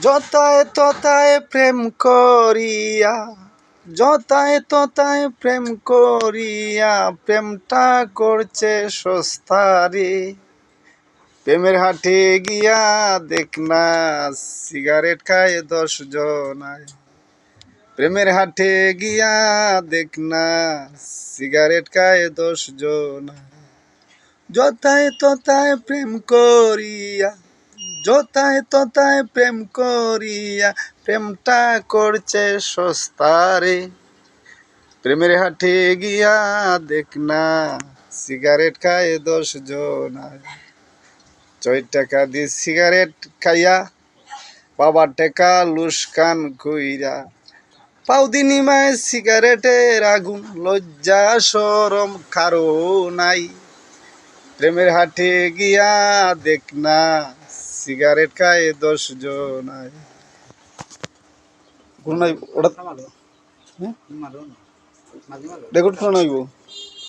যতায় ততায় প্রেম করিয়া, যতায় ততায় প্রেম করিয়া, প্রেমটা করছে সস্তারে। প্রেমের হাটে গিয়া দেখ না, সিগারেট খায় 10 জনায়। প্রেমের হাটে গিয়া দেখ না, সিগারেট খায় 10 জনায়। যতায় ততায় প্রেম করিয়া, যতায় ততায় প্রেম করিয়া, প্রেমটা করছে সস্তারে। প্রেমের হাটে গিয়া দেখ না, সিগারেট খায় 10 জনায়। 6 টাকা দিয়ে সিগারেট খাইয়া, বাবার টাকা লুস্কান কইরা, পাউদিনি মায় সিগারেটের আগুন, লজ্জা শরম কারো নাই। প্রেমের হাটে গিয়া দেখ না, সিগারেট খায় 10 জনায়। ওটা রেকর্ড করে নাইব।